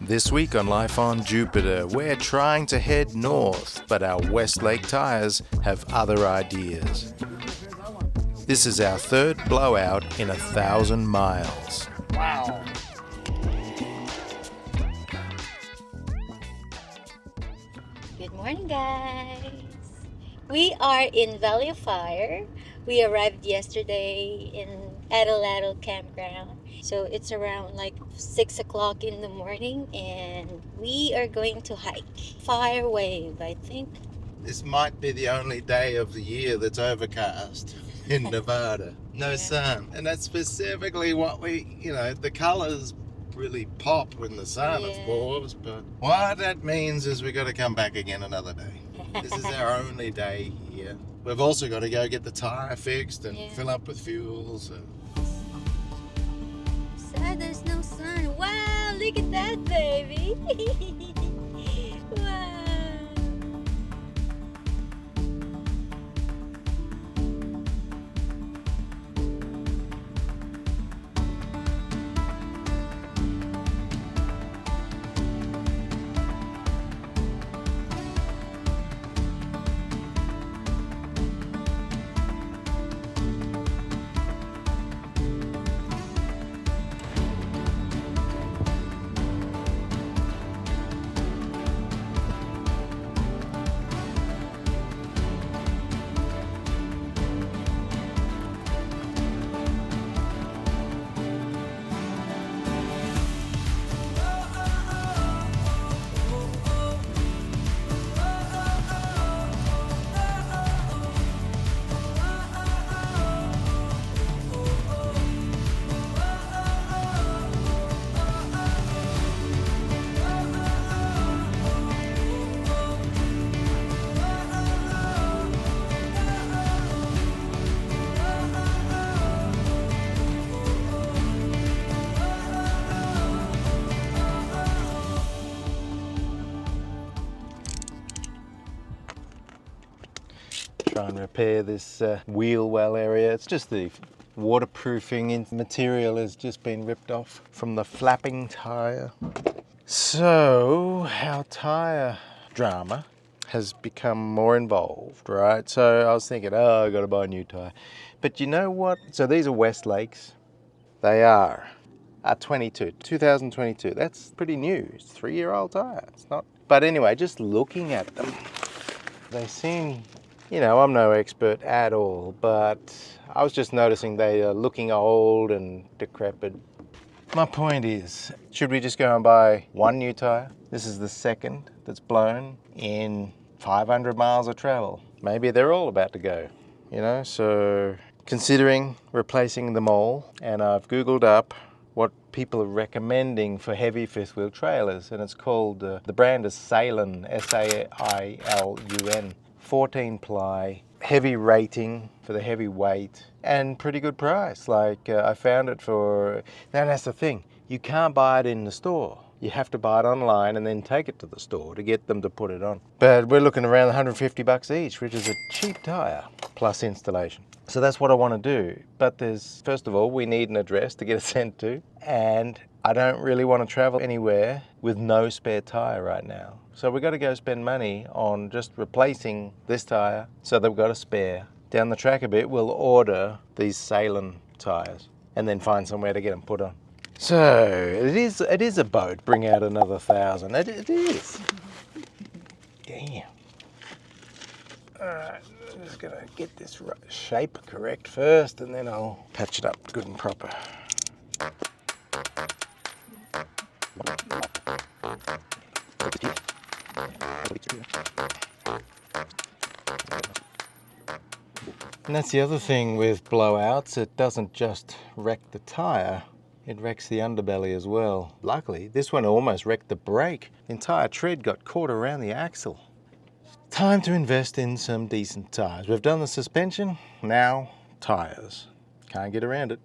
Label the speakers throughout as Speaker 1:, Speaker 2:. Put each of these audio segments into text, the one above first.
Speaker 1: This week on Life on Jupiter, we're trying to head north, but our Westlake tires have other ideas. This is our third blowout in 1,000 miles.
Speaker 2: Wow.
Speaker 3: Good morning, guys. We are in Valley of Fire. We arrived yesterday in Adeladal Campground. So it's around like 6 o'clock in the morning and we are going to hike. Fire Wave, I think.
Speaker 1: This might be the only day of the year that's overcast in Nevada. No sun. And that's specifically what the colors really pop when the sun, of course. But what that means is we got to come back again another day. This is our only day here. We've also got to go get the tire fixed and fill up with fuel. So
Speaker 3: there's no sun. Wow, look at that, baby. Wow.
Speaker 1: try and repair this wheel well area. It's just the waterproofing material has just been ripped off from the flapping tire. So our tire drama has become more involved, right? So I was thinking, oh, I got to buy a new tire. But you know what? So these are Westlakes. They are 2022. That's pretty new. It's a 3-year-old tire. It's not. But anyway, just looking at them, they seem, I'm no expert at all, but I was just noticing they are looking old and decrepit. My point is, should we just go and buy one new tire? This is the second that's blown in 500 miles of travel. Maybe they're all about to go, so considering replacing them all, and I've Googled up what people are recommending for heavy fifth wheel trailers, and it's called, the brand is Sailun, S-A-I-L-U-N, 14 ply, heavy rating for the heavy weight, and pretty good price. I found it for, now that's the thing, you can't buy it in the store. You have to buy it online and then take it to the store to get them to put it on. But we're looking around $150 each, which is a cheap tire, plus installation. So that's what I want to do. But first of all, we need an address to get it sent to. And I don't really want to travel anywhere with no spare tire right now. So we've got to go spend money on just replacing this tire so that we've got a spare. Down the track a bit, we'll order these Sailun tires and then find somewhere to get them put on. So it is a boat. Bring out another 1,000. It is. Damn. All right, I'm just gonna get this shape correct first, and then I'll patch it up good and proper. And that's the other thing with blowouts. It doesn't just wreck the tire. It wrecks the underbelly as well. Luckily, this one almost wrecked the brake. The entire tread got caught around the axle. Time to invest in some decent tires. We've done the suspension, now tires. Can't get around it.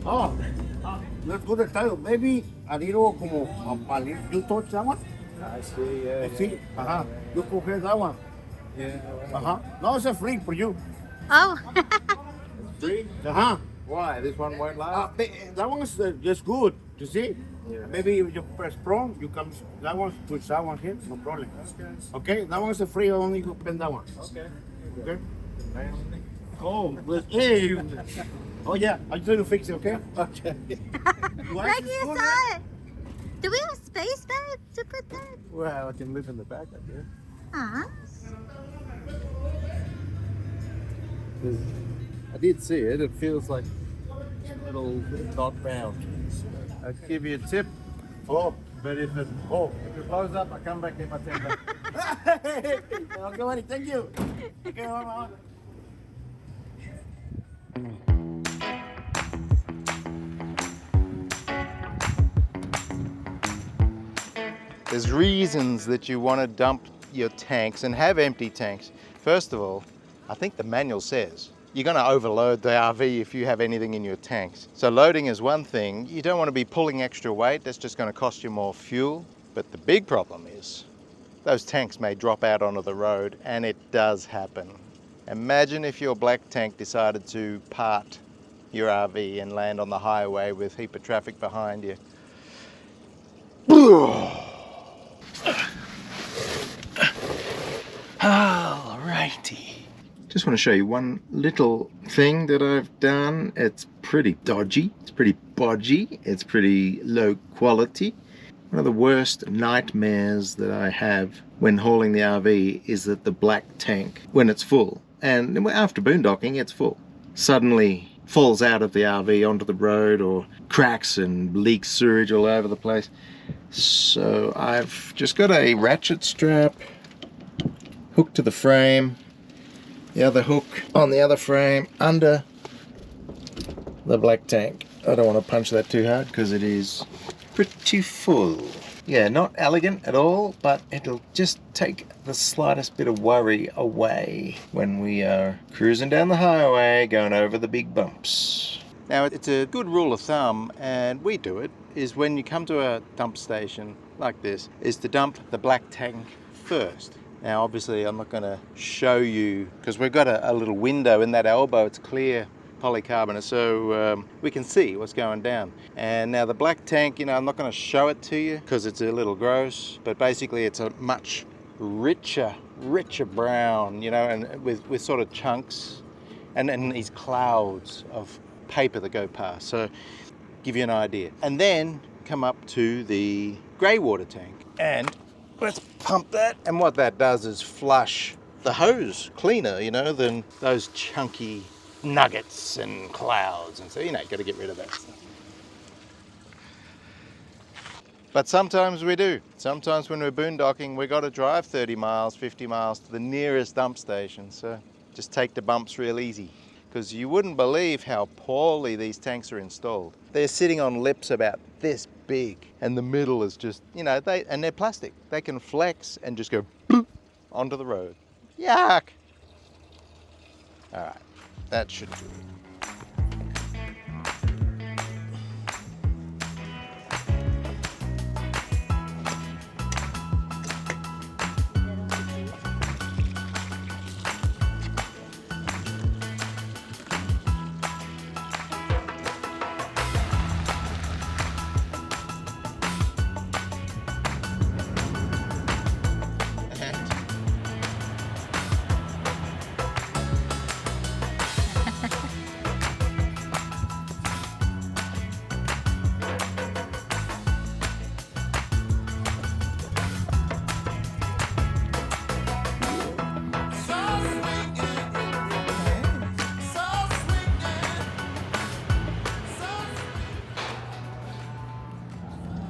Speaker 2: Oh, let's go to the title. Maybe a little como a palito. You touch that one?
Speaker 1: I see, yeah.
Speaker 2: See? You compare that one.
Speaker 1: Yeah.
Speaker 2: No, it's a free for you.
Speaker 3: Oh.
Speaker 1: Free? Why? This one won't last?
Speaker 2: That one is just good. You see?
Speaker 1: Yeah.
Speaker 2: Maybe if you press prong, you come. That one, push that one here. No problem. Okay, that one is a free. Only you open that one.
Speaker 1: Okay.
Speaker 2: Okay. Oh, but hey. Oh yeah, I'm trying to fix it. Okay. Okay.
Speaker 3: Like you saw it. Do we have space, babe, to put that?
Speaker 1: Well, I can live in the back, I guess.
Speaker 3: Uh-huh.
Speaker 1: I did see it. It feels like a little not round. I'll give you a tip.
Speaker 2: Oh.
Speaker 1: But if it blows up, I come back if I tell you.
Speaker 2: Okay, buddy. Thank you. Okay, hold on.
Speaker 1: There's reasons that you want to dump your tanks and have empty tanks. First of all, I think the manual says you're going to overload the RV if you have anything in your tanks. So loading is one thing. You don't want to be pulling extra weight. That's just going to cost you more fuel. But the big problem is those tanks may drop out onto the road, and it does happen. Imagine if your black tank decided to part your RV and land on the highway with a heap of traffic behind you. Alrighty. Just want to show you one little thing that I've done. It's pretty dodgy, it's pretty bodgy, it's pretty low quality. One of the worst nightmares that I have when hauling the RV is that the black tank, when it's full, and after boondocking it's full, suddenly falls out of the RV onto the road or cracks and leaks sewage all over the place. So I've just got a ratchet strap hooked to the frame, the other hook on the other frame under the black tank. I don't want to punch that too hard because it is pretty full. Yeah, not elegant at all, but it'll just take the slightest bit of worry away when we are cruising down the highway going over the big bumps. Now, it's a good rule of thumb, and we do it, is when you come to a dump station like this, is to dump the black tank first. Now, obviously, I'm not going to show you, because we've got a little window in that elbow. It's clear polycarbonate, so we can see what's going down. And now the black tank, you know, I'm not going to show it to you because it's a little gross, but basically it's a much richer brown, you know, and with sort of chunks and these clouds of paper that go past. So give you an idea. And then come up to the grey water tank and let's pump that. And what that does is flush the hose cleaner, you know, than those chunky nuggets and clouds. And so, you know, got to get rid of that stuff. But sometimes we do. Sometimes when we're boondocking, we got to drive 30 miles, 50 miles to the nearest dump station. So just take the bumps real easy, because you wouldn't believe how poorly these tanks are installed. They're sitting on lips about this big, and the middle is just, you know, and they're plastic. They can flex and just go boop onto the road. Yuck! All right, that should do it.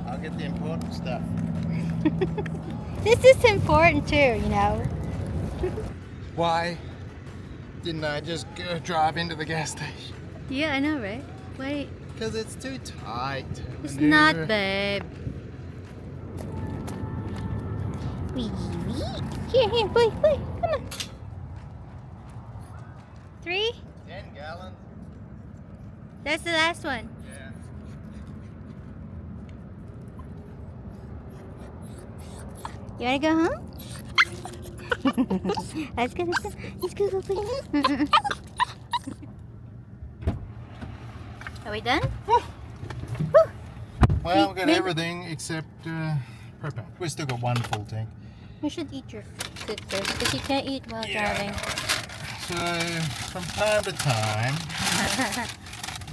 Speaker 1: I'll get the important stuff.
Speaker 3: This is important too, you know.
Speaker 1: Why didn't I just go drive into the gas station?
Speaker 3: Yeah, I know, right? Wait.
Speaker 1: Because it's too tight.
Speaker 3: It's not, babe. Wee, wee. Here, boy, come on. 3?
Speaker 1: 10 gallons.
Speaker 3: That's the last one.
Speaker 1: Yeah.
Speaker 3: You wanna go home? Let's go, let's go. Let's go, go, go. Are we done?
Speaker 1: Well, we got
Speaker 3: Maybe-
Speaker 1: everything except propane. We still got one full tank.
Speaker 3: You should eat your food first because you can't eat while driving.
Speaker 1: So, from time to time,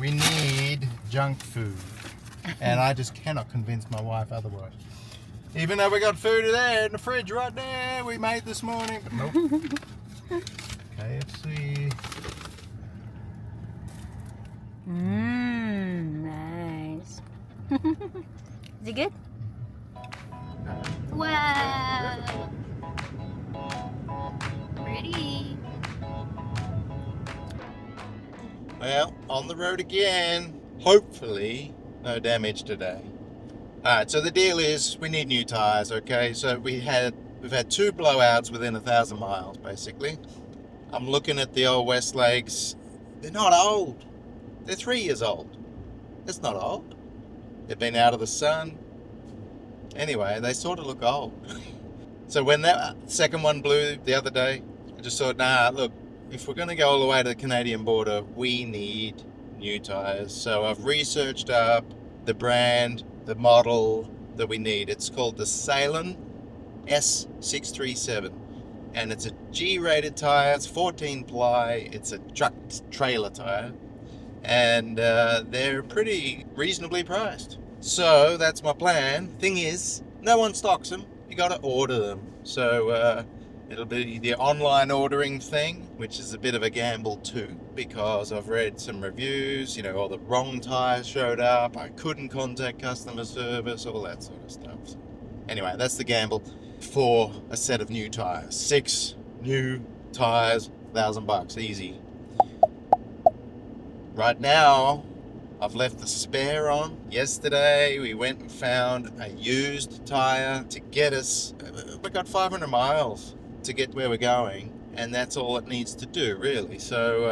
Speaker 1: we need junk food. And I just cannot convince my wife otherwise. Even though we got food there in the fridge right there we made this morning. But nope. KFC.
Speaker 3: Nice. Is it good? Wow. Pretty.
Speaker 1: Well, on the road again. Hopefully, no damage today. Alright, so the deal is we need new tires, okay? So we've had 2 blowouts within 1,000 miles, basically. I'm looking at the old Westlakes. They're not old. They're 3 years old. That's not old. They've been out of the sun. Anyway, they sort of look old. So when that second one blew the other day, I just thought, nah, look, if we're going to go all the way to the Canadian border, we need new tires. So I've researched up the brand, the model that we need. It's called the Salem S637. And it's a G-rated tire. It's 14 ply. It's a truck trailer tire. And they're pretty reasonably priced. So that's my plan. Thing is, no one stocks them. You got to order them. So it'll be the online ordering thing, which is a bit of a gamble too, because I've read some reviews, you know, all the wrong tires showed up. I couldn't contact customer service, all that sort of stuff. So anyway, that's the gamble for a set of new tires. 6 new tires, $1,000 easy. Right now, I've left the spare on. Yesterday, we went and found a used tire to get us, we got 500 miles to get where we're going, and that's all it needs to do, really. So,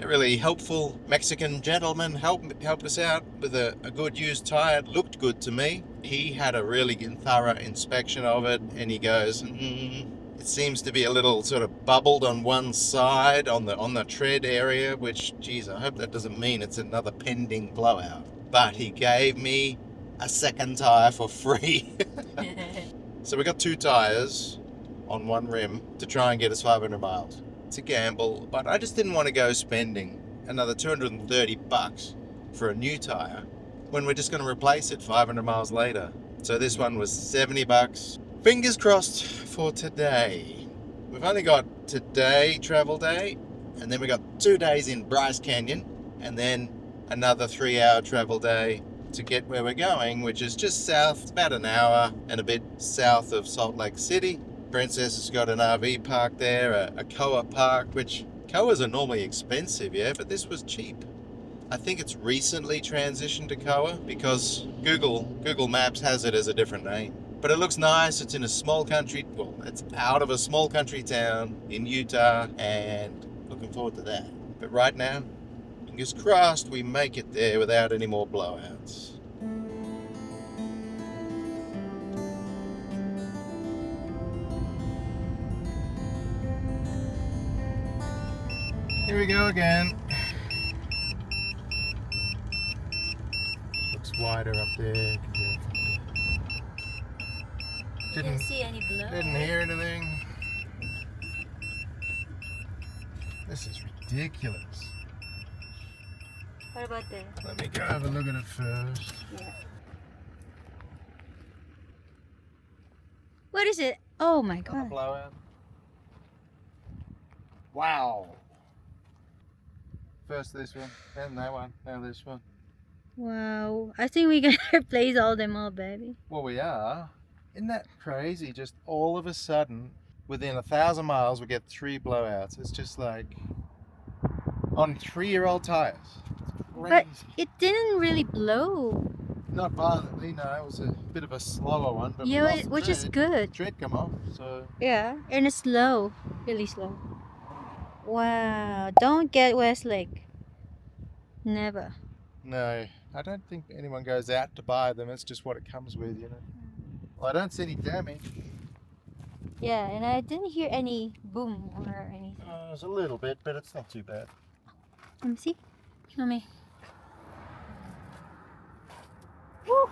Speaker 1: a really helpful Mexican gentleman helped us out with a good used tire. It looked good to me. He had a really thorough inspection of it, and he goes, it seems to be a little sort of bubbled on one side on the tread area, which, geez, I hope that doesn't mean it's another pending blowout. But he gave me a second tire for free. So we got 2 tires on one rim to try and get us 500 miles. It's a gamble, but I just didn't want to go spending another $230 for a new tire when we're just going to replace it 500 miles later. So this one was $70. Fingers crossed for today. We've only got today, travel day, and then we got 2 days in Bryce Canyon, and then another 3-hour travel day to get where we're going, which is just south. It's about an hour and a bit south of Salt Lake City. Princess has got an RV park there, a Koa park, which Koas are normally expensive, yeah, but this was cheap. I think it's recently transitioned to Koa because Google Maps has it as a different name. But it looks nice. It's in a small country, well, it's out of a small country town in Utah, and looking forward to that. But right now, fingers crossed we make it there without any more blowouts. Here we go again. Looks wider up there.
Speaker 3: Didn't see any blood.
Speaker 1: Didn't hear anything. This is ridiculous.
Speaker 3: What about the?
Speaker 1: Let me go have a look at it first.
Speaker 3: Yeah. What is it? Oh my god.
Speaker 1: Blowout. Wow. First this one, then that one, now this one.
Speaker 3: Wow. I think we can replace all them all, baby.
Speaker 1: Well, we are. Isn't that crazy? Just all of a sudden, within 1,000 miles, we get 3 blowouts. It's just like on 3-year-old tires. It's
Speaker 3: But
Speaker 1: crazy.
Speaker 3: it didn't really blow.
Speaker 1: Not violently, no. It was a bit of a slower one, but we
Speaker 3: Yeah,
Speaker 1: lost
Speaker 3: which is
Speaker 1: tread.
Speaker 3: good.
Speaker 1: Tread come off, so
Speaker 3: Yeah, and it's slow, really slow. Wow, don't get Westlake. Never.
Speaker 1: No, I don't think anyone goes out to buy them. It's just what it comes with, you know. Well, I don't see any damage.
Speaker 3: Yeah, and I didn't hear any boom or anything.
Speaker 1: There's a little bit, but it's not too bad.
Speaker 3: Let me see. Show me. Woo!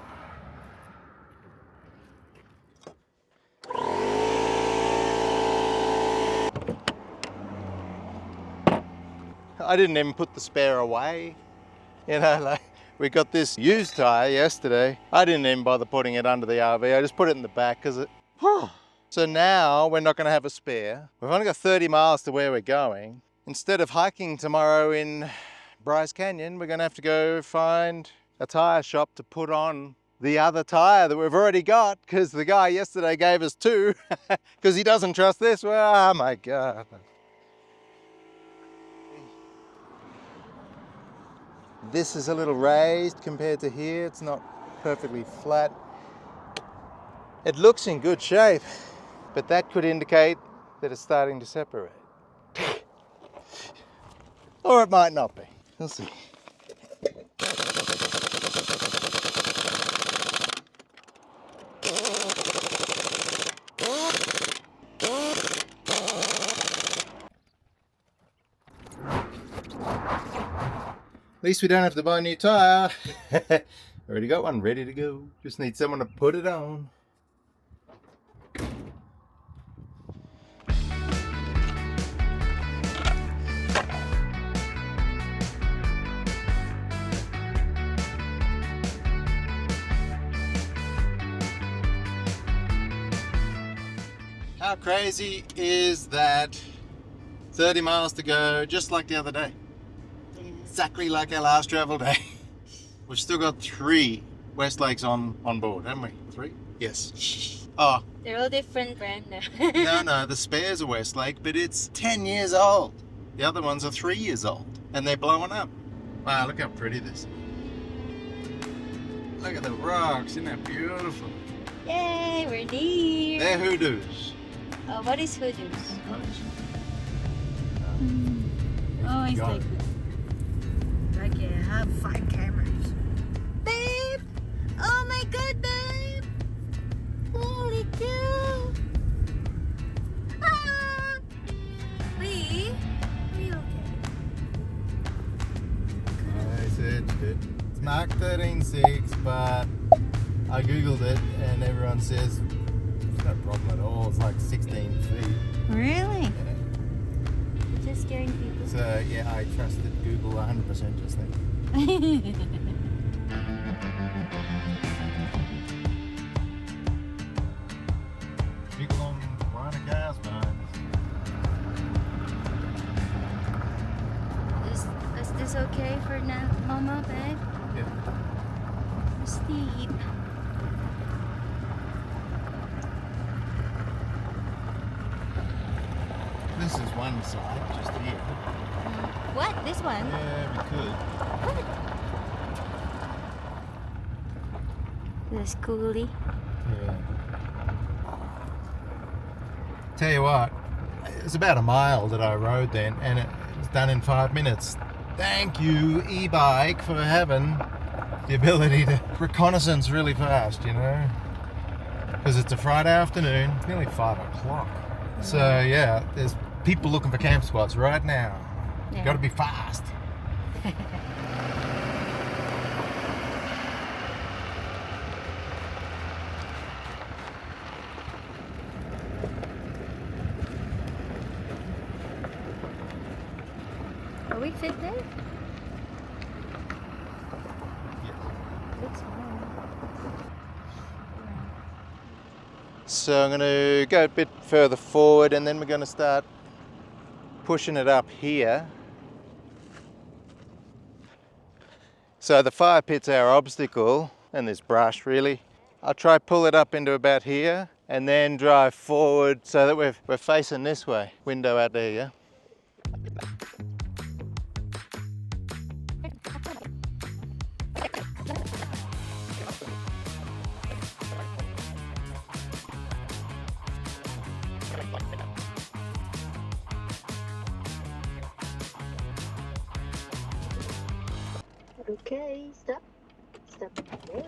Speaker 1: I didn't even put the spare away. You know, like we got this used tire yesterday. I didn't even bother putting it under the RV. I just put it in the back because it. So now we're not going to have a spare. We've only got 30 miles to where we're going. Instead of hiking tomorrow in Bryce Canyon, we're going to have to go find a tire shop to put on the other tire that we've already got because the guy yesterday gave us two because he doesn't trust this. Well, oh my God. This is a little raised compared to here. It's not perfectly flat. It looks in good shape, but that could indicate that it's starting to separate. Or it might not be. We'll see. At least we don't have to buy a new tire. Already got one ready to go. Just need someone to put it on. How crazy is that? 30 miles to go, just like the other day. Exactly like our last travel day. We've still got 3 Westlakes on board, haven't we? 3? Yes. Oh.
Speaker 3: They're all different brand now.
Speaker 1: No, the spare's a Westlake, but it's 10 years old. The other ones are 3 years old, and they're blowing up. Wow, look how pretty this is. Look at the rocks, isn't that beautiful?
Speaker 3: Yay, we're near.
Speaker 1: They're hoodoos.
Speaker 3: Oh, what is hoodoos?
Speaker 4: Oh, it's
Speaker 1: Got
Speaker 4: like
Speaker 1: it.
Speaker 4: like you have 5 cameras.
Speaker 3: Babe! Oh my god, babe! Holy cow! Ah! Lee? Are you okay?
Speaker 1: I said it's Mark 13.6, but I googled it and everyone says it's no problem at all. It's like 16 feet.
Speaker 4: Really?
Speaker 1: Yeah.
Speaker 3: Just scaring people.
Speaker 1: So yeah, I trusted Google 100% just then. Big long line of cars behind us.
Speaker 3: Is this okay for now, Mama, babe?
Speaker 1: Yeah.
Speaker 3: Steep.
Speaker 1: This is one side, just here.
Speaker 3: What? This one?
Speaker 1: Yeah, we could.
Speaker 3: This coolie.
Speaker 1: Yeah. Tell you what, it's about a mile that I rode then, and it was done in 5 minutes. Thank you, e-bike, for having the ability to reconnaissance really fast, you know? Because it's a Friday afternoon, it's nearly 5 o'clock. So yeah, there's people looking for camp spots right now.
Speaker 3: Yeah.
Speaker 1: You got to be fast.
Speaker 3: Are we fit there? Looks fine.
Speaker 1: So I'm going to go a bit further forward and then we're going to start pushing it up here. So the fire pit's our obstacle and there's brush really. I'll try pull it up into about here and then drive forward so that we're facing this way. Window out there, yeah?
Speaker 3: Okay, stop. Stop. Okay.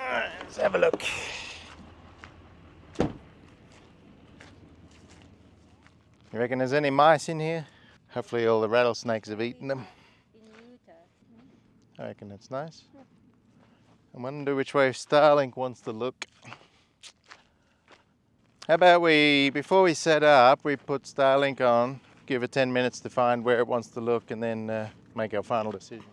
Speaker 1: Alright, let's have a look. You reckon there's any mice in here? Hopefully all the rattlesnakes have eaten them.
Speaker 3: In Utah.
Speaker 1: I reckon that's nice. I wonder which way Starlink wants to look. How about before we set up, we put Starlink on, give it 10 minutes to find where it wants to look, and then make our final decision.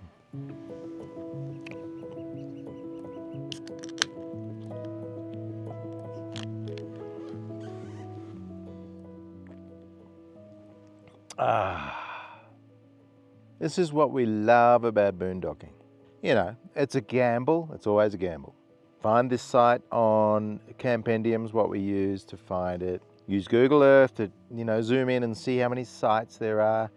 Speaker 1: This is what we love about boondocking. You know, it's a gamble. It's always a gamble. Find this site on Campendium's what we use to find it. Use Google Earth to, zoom in and see how many sites there are.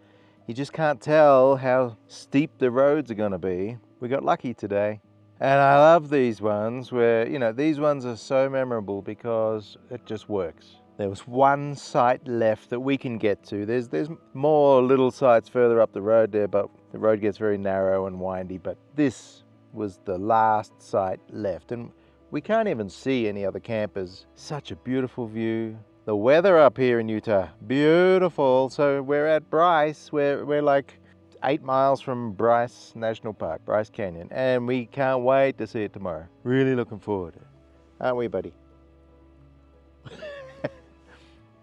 Speaker 1: You just can't tell how steep the roads are going to be. We got lucky today. And I love these ones where, these ones are so memorable because it just works. There was one site left that we can get to. There's more little sites further up the road there, but the road gets very narrow and windy. But this was the last site left. And we can't even see any other campers. Such a beautiful view. The weather up here in Utah, beautiful. So we're at Bryce. We're like 8 miles from Bryce National Park, Bryce Canyon. And we can't wait to see it tomorrow. Really looking forward to it. Aren't we, buddy?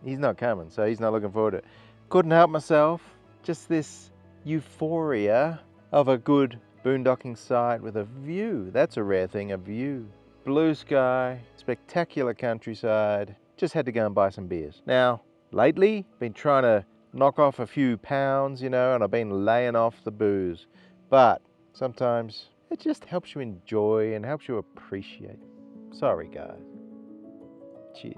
Speaker 1: He's not coming, so he's not looking forward to it. Couldn't help myself. Just this euphoria of a good boondocking site with a view. That's a rare thing, a view. Blue sky, spectacular countryside. Just had to go and buy some beers. Now, lately, been trying to knock off a few pounds, and I've been laying off the booze. But sometimes it just helps you enjoy and helps you appreciate. Sorry, guys. Cheers.